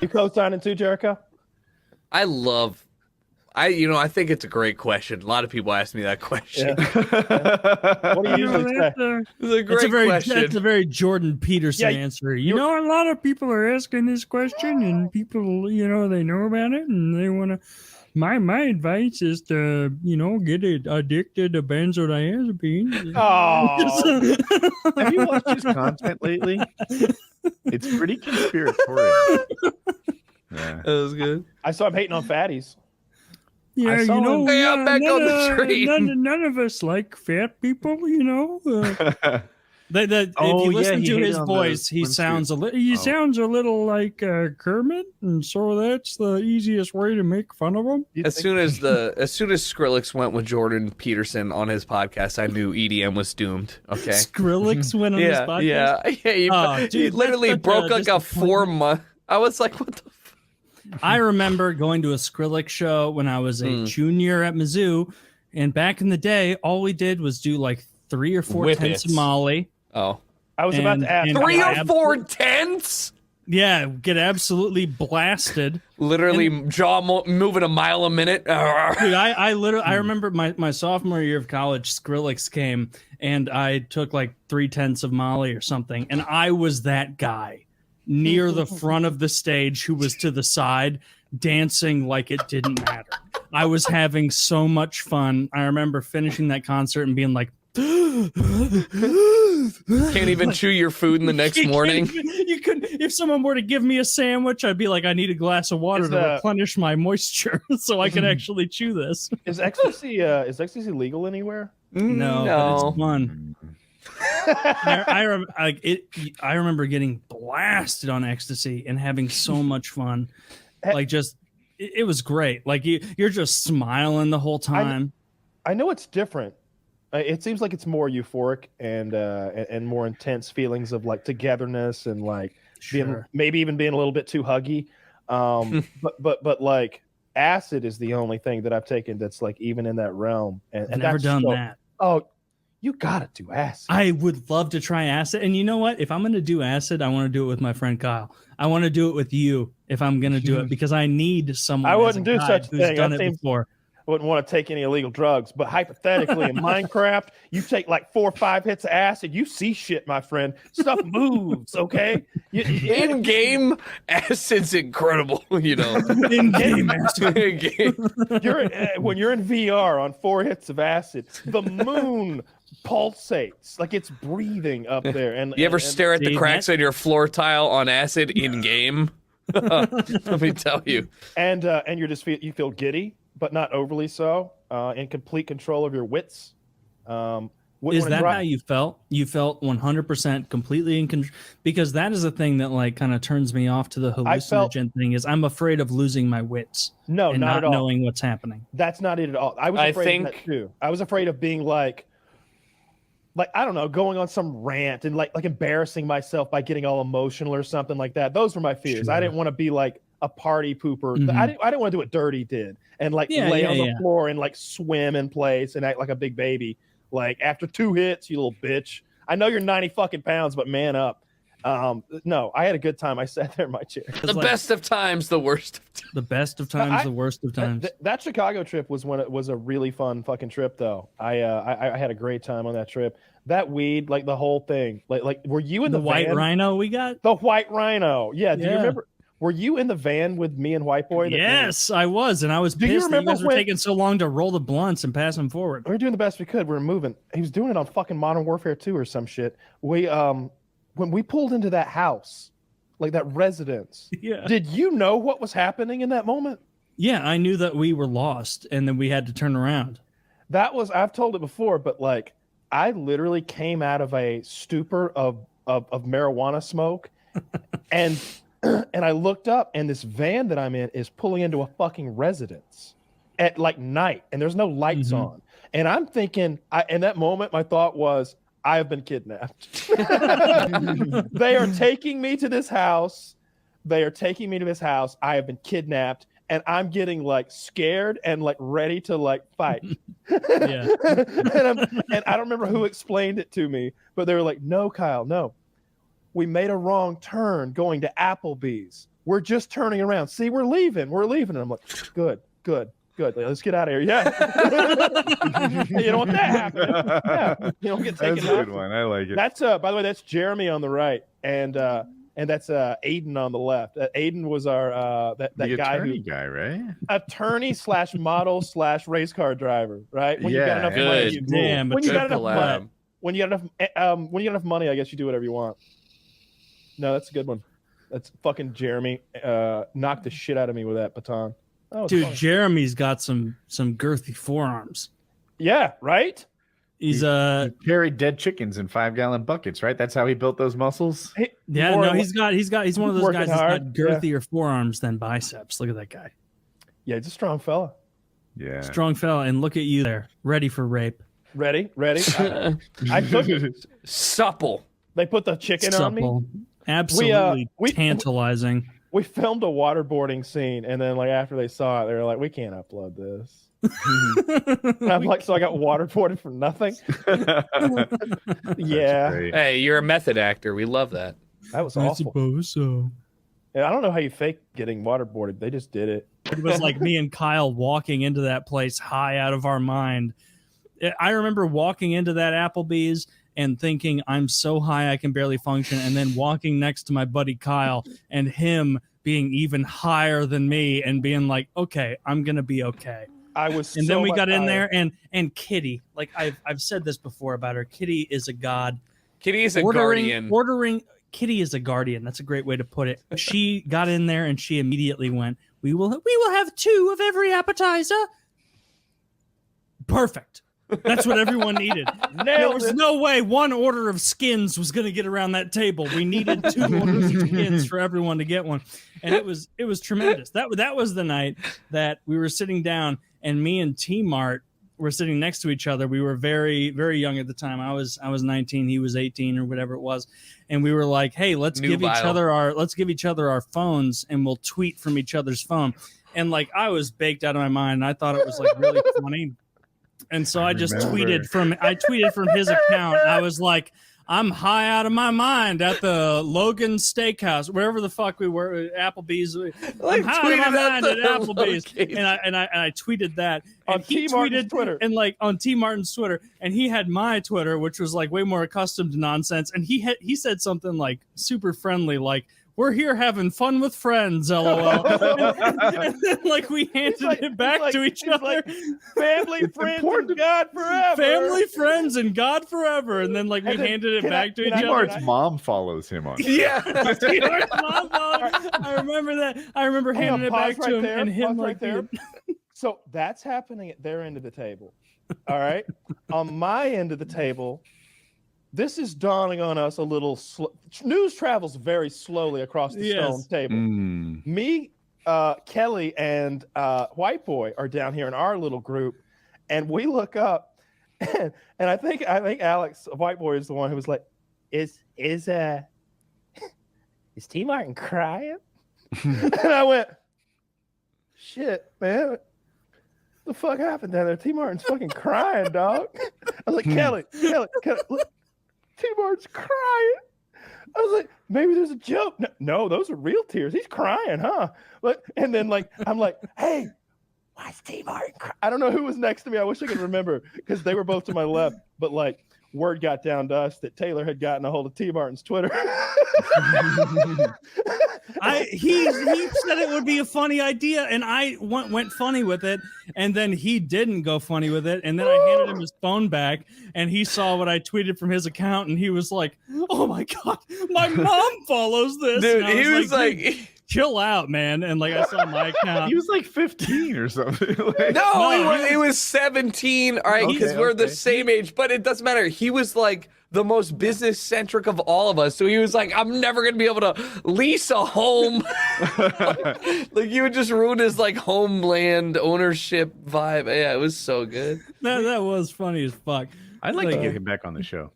You co-signing too, Jericho? I think it's a great question. A lot of people ask me that question. Yeah. What do you usually say? It's a great question. That's a very Jordan Peterson answer. A lot of people are asking this question, and people, they know about it, and they want to. My advice is to, get it addicted to benzodiazepines. Oh, have you watched his content lately? It's pretty conspiratorial. Yeah. That was good. I saw him hating on fatties. Yeah, back on the train. None of us like fat people, If you listen to his voice, he sounds a little like Kermit, and so that's the easiest way to make fun of him. As soon as Skrillex went with Jordan Peterson on his podcast, I knew EDM was doomed. Okay, Skrillex went on his podcast. Yeah. He literally broke like a 4 month. I was like, what the. I remember going to a Skrillex show when I was a junior at Mizzou, and back in the day, all we did was do like 3 or 4 tenths of Molly. Oh, I was about to ask 3 or 4 tenths. Yeah, get absolutely blasted. Literally jaw moving a mile a minute. Dude, I remember my sophomore year of college, Skrillex came, and I took like 3 tenths of Molly or something, and I was that guy near the front of the stage who was to the side dancing like it didn't matter. I was having so much fun. I remember finishing that concert and being like, can't even chew your food in the next morning. You could, if someone were to give me a sandwich, I'd be like, I need a glass of water to replenish my moisture so I can actually chew this. Is ecstasy legal anywhere? No. But it's fun. I remember getting blasted on ecstasy and having so much fun. Like, just it was great. Like you're just smiling the whole time. I know it's different. It seems like it's more euphoric and more intense feelings of like togetherness and like maybe even being a little bit too huggy. But like acid is the only thing that I've taken that's like even in that realm. And I've never done that. Oh, you gotta do acid. I would love to try acid. And you know what? If I'm gonna do acid, I want to do it with my friend Kyle. I want to do it with you if I'm gonna do it because I need someone. I wouldn't do such a thing. Done it before. I wouldn't want to take any illegal drugs, but hypothetically in Minecraft, you take like 4 or 5 hits of acid, you see shit, my friend. Stuff moves, okay? In-game acid's incredible, In-game acid. When you're in VR on 4 hits of acid, the moon pulsates like it's breathing up there. And you ever stare at the cracks on your floor tile on acid in-game? Let me tell you. And you're you feel giddy, but not overly so, in complete control of your wits. Is that how you felt? You felt 100% completely in control? Because that is a thing that like kind of turns me off to the hallucinogen thing. Is I'm afraid of losing my wits. No, and not at all. Knowing what's happening. That's not it at all. I was afraid of that too. I was afraid of being like I don't know, going on some rant and like embarrassing myself by getting all emotional or something like that. Those were my fears. Sure. I didn't want to be like a party pooper. Mm-hmm. I didn't want to do what Dirty did and like lay on the floor and like swim in place and act like a big baby. Like after 2 hits, you little bitch. I know you're 90 fucking pounds, but man up. No, I had a good time. I sat there in my chair. The best of times, the worst of times. The best of times, the worst of times. That Chicago trip was when it was a really fun fucking trip, though. I had a great time on that trip. That weed, like the whole thing, like were you in the White van? Rhino we got? The White Rhino, yeah. Do you remember? Were you in the van with me and White Boy? Yes, I was, and I was pissed that you guys were taking so long to roll the blunts and pass them forward. We were doing the best we could. We were moving. He was doing it on fucking Modern Warfare 2 or some shit. We when we pulled into that house, like that residence, did you know what was happening in that moment? Yeah, I knew that we were lost and then we had to turn around. I've told it before, but like I literally came out of a stupor of marijuana smoke and I looked up and this van that I'm in is pulling into a fucking residence at like night and there's no lights on. And I'm thinking, in that moment, my thought was, I have been kidnapped. They are taking me to this house. I have been kidnapped. And I'm getting like scared and like ready to like fight. and I don't remember who explained it to me, but they were like, no, Kyle, no. We made a wrong turn going to Applebees. we're just turning around. See, we're leaving. And I'm like, good. Let's get out of here. Yeah. You don't want that happening. Yeah. You don't get taken That's a good one. I like it. That's by the way, that's Jeremy on the right, and that's Aiden on the left. Aiden was our that the guy guy, right? Attorney / model / race car driver, right? When you got enough good. money, you Damn, when you got enough collab. money, when you got enough money, I guess you do whatever you want. No, that's a good one. That's fucking Jeremy. Knocked the shit out of me with that baton. Oh, Dude, fun. Jeremy's got some girthy forearms. Yeah, right. He's He carried dead chickens in 5-gallon buckets, right? That's how he built those muscles. he's one of those working guys that's hard, got girthier forearms than biceps. Look at that guy. Yeah, he's a strong fella. Yeah. Strong fella, and look at you there, ready for rape. Ready? I took it. Supple. They put the chicken on me. Supple. Absolutely tantalizing. We filmed a waterboarding scene, and then like after they saw it, they were like, "We can't upload this." And I'm like, "So I got waterboarded for nothing?" Yeah, Great. Hey, you're a method actor. We love that. that was I awful. suppose so. And I don't know how you fake getting waterboarded. They just did it. It was like me and Kyle walking into that place high out of our mind. I remember walking into that Applebees and thinking I'm so high I can barely function, and then walking next to my buddy Kyle and him being even higher than me and being like, okay, I'm gonna be okay. I was, And so then we much got in higher. there, and Kitty, like I've said this before about her. Kitty is a god. Kitty is a guardian. Kitty is a guardian. That's a great way to put it. She got in there and she immediately went, we will have 2 of every appetizer. Perfect. That's what everyone needed. There was no way 1 order of skins was going to get around that table. We needed 2 orders of skins for everyone to get one, and it was tremendous. That was the night that we were sitting down, and me and T-Mart were sitting next to each other. We were very, very young at the time. I was 19, he was 18 or whatever it was, and we were like, "Hey, let's give each other our phones, and we'll tweet from each other's phone." And like I was baked out of my mind. And I thought it was like really funny. And so I just tweeted from his account. I was like, I'm high out of my mind at the Logan Steakhouse, wherever the fuck we were, Applebee's. I'm high out of my mind at Applebee's. And I tweeted that. And On T. Martin's Twitter. And like on T. Martin's Twitter. And he had my Twitter, which was like way more accustomed to nonsense. And he said something like super friendly, like, "We're here having fun with friends, LOL." and then, like we handed it back to each other. Like, family, friends, and God forever. Family, friends, and God forever. And then like we handed it back to each other. T-Mart's mom follows him on. Yeah. T-Mart's mom followed. I remember that. I remember handing it back to him and him like there. So that's happening at their end of the table. All right. On my end of the table, this is dawning on us a little. News travels very slowly across the stone table. Me, Kelly, and White Boy are down here in our little group, and we look up, and I think Alex, White Boy, is the one who was like, "Is T. Martin crying?" And I went, "Shit, man." The fuck happened down there? T. Martin's fucking crying, dog. I was like, Kelly, look, T. Martin's crying. I was like, maybe there's a joke. No, those are real tears. He's crying, huh? But and then like I'm like, hey, why's T. Martin crying? I don't know who was next to me. I wish I could remember because they were both to my left. But like word got down to us that Taylor had gotten a hold of T. Martin's Twitter. He said it would be a funny idea, and I went funny with it, and then he didn't go funny with it, and then I handed him his phone back, and he saw what I tweeted from his account, and he was like, "Oh my god, my mom follows this." Dude, he was like chill out, man. And like I saw my account. He was like 15 or something. He was 17. All right, because we're the same age, but it doesn't matter. He was like the most business centric of all of us. So he was like, I'm never gonna be able to lease a home. Like you would just ruin his like homeland ownership vibe. Yeah, it was so good. That was funny as fuck. I'd like to get him back on the show.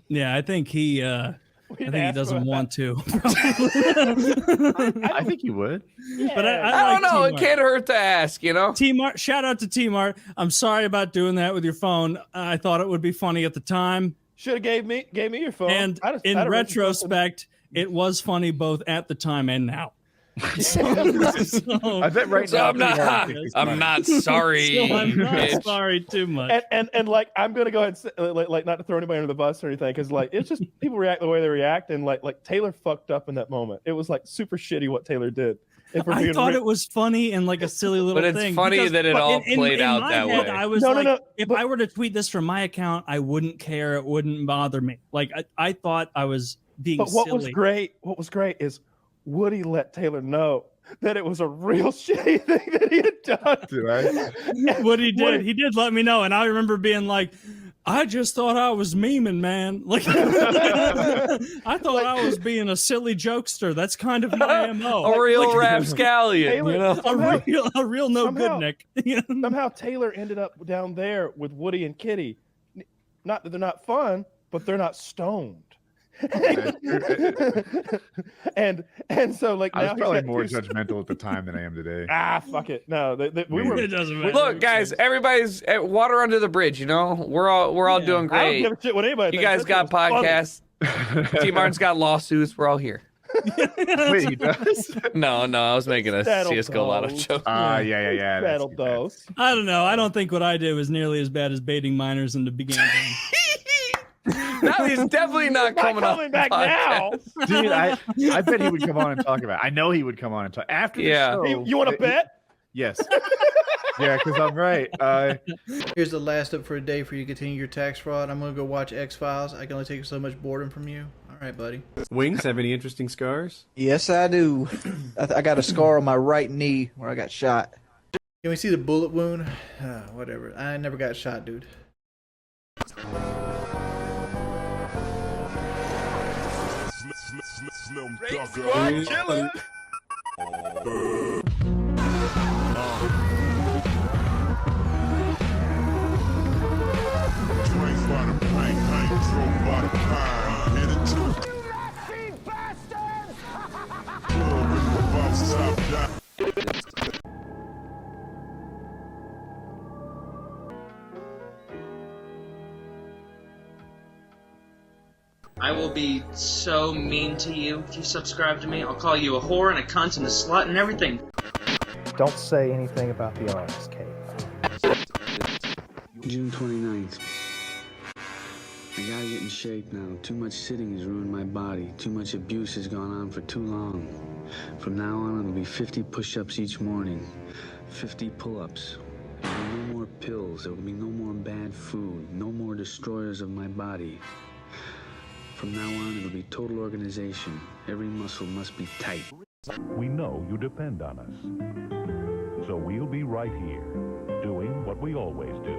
Yeah, I think he doesn't want to. I think he would. Yeah. But I don't know. T-Mart. It can't hurt to ask, you know? T-Mart, shout out to T-Mart. I'm sorry about doing that with your phone. I thought it would be funny at the time. Should have gave me your phone. And in retrospect, it was funny both at the time and now. I bet right So now. I'm not sorry. So I'm not bitch. sorry too much. And like I'm gonna go ahead and say, like not to throw anybody under the bus or anything, because like it's just people react the way they react, and like Taylor fucked up in that moment. It was like super shitty what Taylor did. I thought it was funny and like a silly little But it's thing. funny because that it all played out my that head, way. I was No, like, if but- I were to tweet this from my account, I wouldn't care. It wouldn't bother me. Like I thought I was being But what silly. was great is Woody let Taylor know that it was a real shitty thing that he had done. Did I? What he did, he did let me know, and I remember being like, I just thought I was memeing, man. Like, I thought I was being a silly jokester. That's kind of my MO. A real Like, rapscallion, Taylor- you know? a real no good somehow- Nick. Somehow Taylor ended up down there with Woody and Kitty. Not that they're not fun, but they're not stoned. and so like I now was he's probably got more two- judgmental at the time than I am today. fuck it. No, we were. It doesn't matter. Look, guys, everybody's at water under the bridge, you know? We're all doing I don't great. give a shit what anybody You thinks. guys That got shit was funny. podcasts. T Martin's got lawsuits. We're all here. Wait, he does? No, I was making a Settle CSGO Lotto those. joke. Yeah. that's Settled good. those. I don't know. I don't think what I did was nearly as bad as baiting minors into beginning. Now he's definitely not coming on coming back the now. podcast. Dude, I bet he would come on and talk about it. I know he would come on and talk after the Yeah. show. Hey, you want to bet? Yes. Yeah, because I'm right. Here's the last up for a day for you to continue your tax fraud. I'm going to go watch X-Files. I can only take so much boredom from you. All right, buddy. Wings, have any interesting scars? Yes, I do. I got a scar on my right knee where I got shot. Can we see the bullet wound? Whatever. I never got shot, dude. I will be so mean to you if you subscribe to me. I'll call you a whore and a cunt and a slut and everything. Don't say anything about the RSK. June 29th. I gotta get in shape now. Too much sitting has ruined my body. Too much abuse has gone on for too long. From now on, it'll be 50 push-ups each morning, 50 pull-ups. There will be no more pills. There will be no more bad food. No more destroyers of my body. From now on, it'll be total organization. Every muscle must be tight. We know you depend on us. So we'll be right here, doing what we always do.